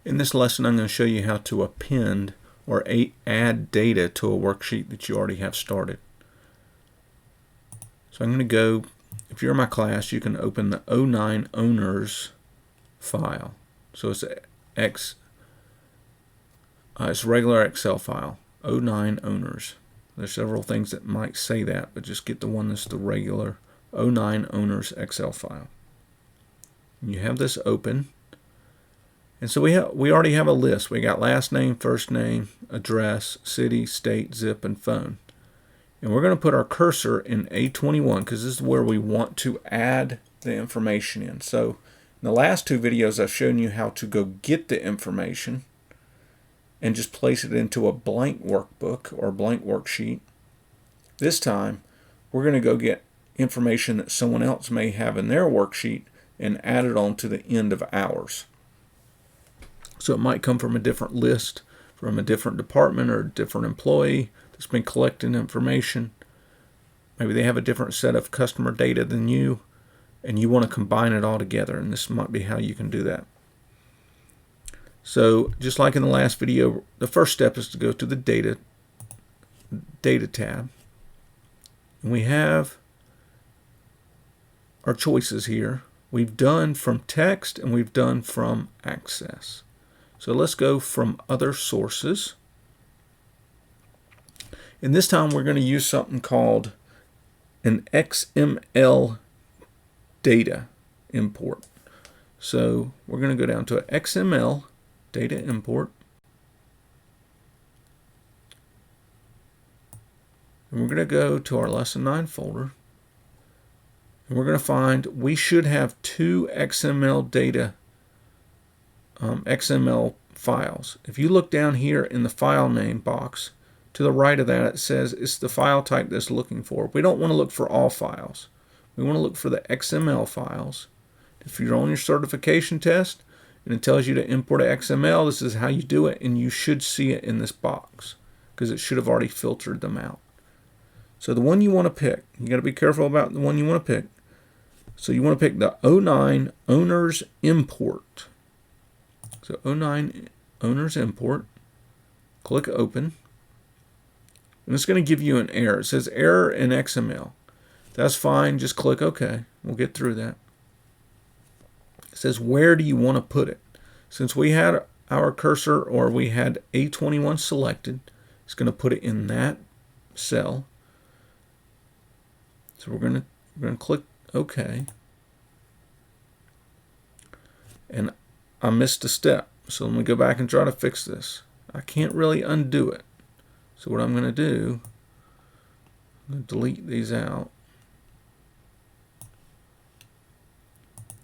In this lesson, I'm going to show you how to append or add data to a worksheet that you already have started. So I'm going to go, if you're in my class, you can open the 09 owners file. So it's it's a regular Excel file, 09 owners. There's several things that might say that, but just get the one that's the regular 09 owners Excel file. And you have this open. And so we already have a list. We got last name, first name, address, city, state, zip, and phone. And we're going to put our cursor in A21 because this is where we want to add the information in. So in the last two videos, I've shown you how to go get the information and just place it into a blank workbook or a blank worksheet. This time, we're going to go get information that someone else may have in their worksheet and add it on to the end of ours. So it might come from a different list, from a different department or a different employee that's been collecting information. Maybe they have a different set of customer data than you, and you want to combine it all together, and this might be how you can do that. So just like in the last video, the first step is to go to the Data tab. And we have our choices here. We've done from text and we've done from access. So let's go from other sources. And this time we're going to use something called an XML data import. So we're going to go down to an XML data import. And we're going to go to our lesson 9 folder. And we're going to find we should have two XML data XML files. If you look down here in the file name box, to the right of that it says it's the file type that's looking for. We don't want to look for all files. We want to look for the XML files. If you're on your certification test and it tells you to import an XML, this is how you do it, and you should see it in this box because it should have already filtered them out. So the one you want to pick, you got to be careful about the one you want to pick. So you want to pick the 09 owners import. So 09 owners import, click open, and it's going to give you an error. It says error in XML. That's fine, just click OK. We'll get through that. It says where do you want to put it? Since we had our cursor, or we had A21 selected, it's going to put it in that cell. So we're going to click OK. And I missed a step, so let me go back and try to fix this. I can't really undo it. So what I'm going to do, I'm going to delete these out.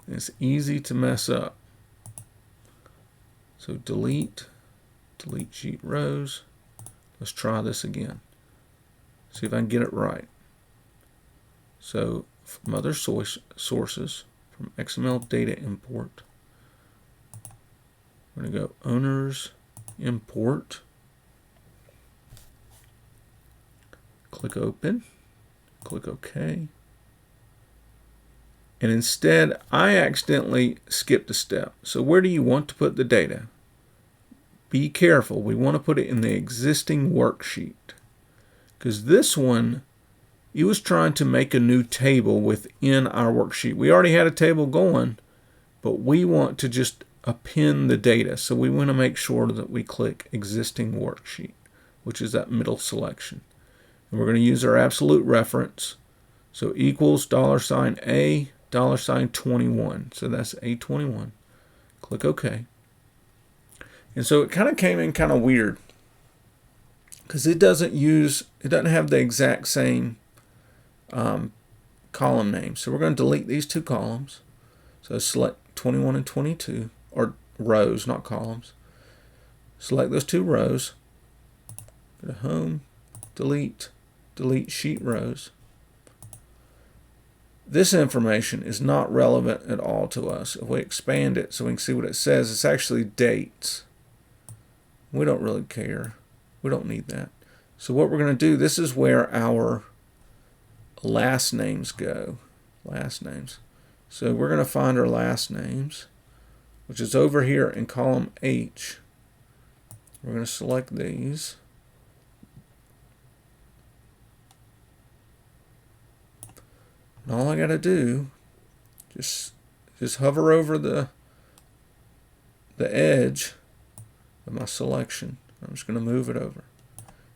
It's easy to mess up. So delete sheet rows. Let's try this again. See if I can get it right. So from other sources, from XML data import, we're going to go owners import, click open, click OK. And instead, I accidentally skipped a step. So where do you want to put the data? Be careful. We want to put it in the existing worksheet, because this one, it was trying to make a new table within our worksheet. We already had a table going, but we want to just append the data. So we want to make sure that we click existing worksheet, which is that middle selection. And we're going to use our absolute reference. So equals $A, $21. So that's A21. Click OK. And so it kind of came in kind of weird because it doesn't have the exact same column name. So we're going to delete these two columns. So select 21 and 22, or rows, not columns. Select those two rows. Go to home, delete sheet rows. This information is not relevant at all to us. If we expand it so we can see what it says, it's actually dates. We don't really care. We don't need that. So what we're going to do, this is where our last names go. Last names. So we're going to find our last names. which is over here in column H. We're going to select these. And all I got to do, just hover over the edge of my selection. I'm just going to move it over.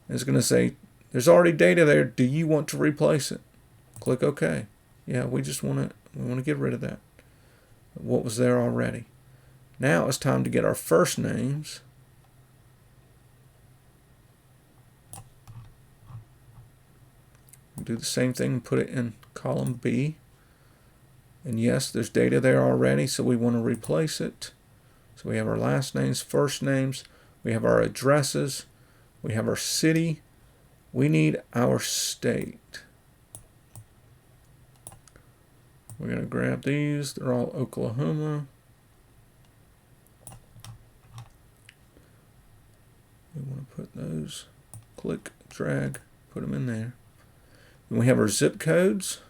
And it's going to say, there's already data there. Do you want to replace it? Click OK. Yeah, we want to get rid of that. What was there already. Now it's time to get our first names. Do the same thing and put it in column B. And yes, there's data there already, so we want to replace it. So we have our last names, first names, we have our addresses, we have our city, we need our state. We're going to grab these, they're all Oklahoma. We want to put those, click, drag, put them in there. And we have our zip codes.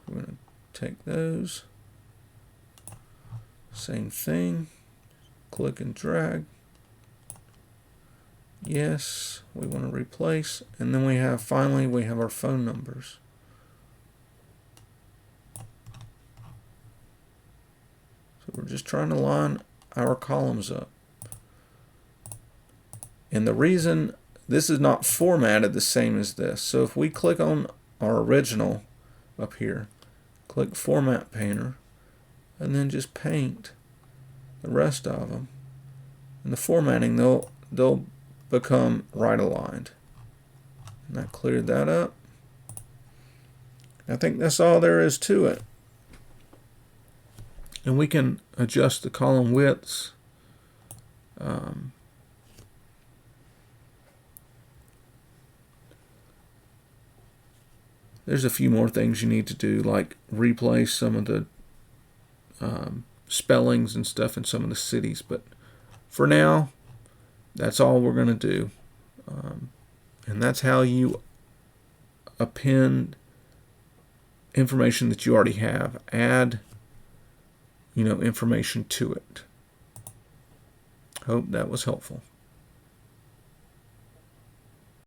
We're going to take those. Same thing. Click and drag. Yes, we want to replace. And then finally we have our phone numbers. So we're just trying to line our columns up. And the reason this is not formatted the same as this. So if we click on our original up here, click Format Painter, and then just paint the rest of them. And the formatting, they'll become right aligned. And that cleared that up. I think that's all there is to it. And we can adjust the column widths. There's a few more things you need to do, like replace some of the spellings and stuff in some of the cities. But for now, that's all we're going to do. And that's how you append information that you already have. Add, information to it. Hope that was helpful.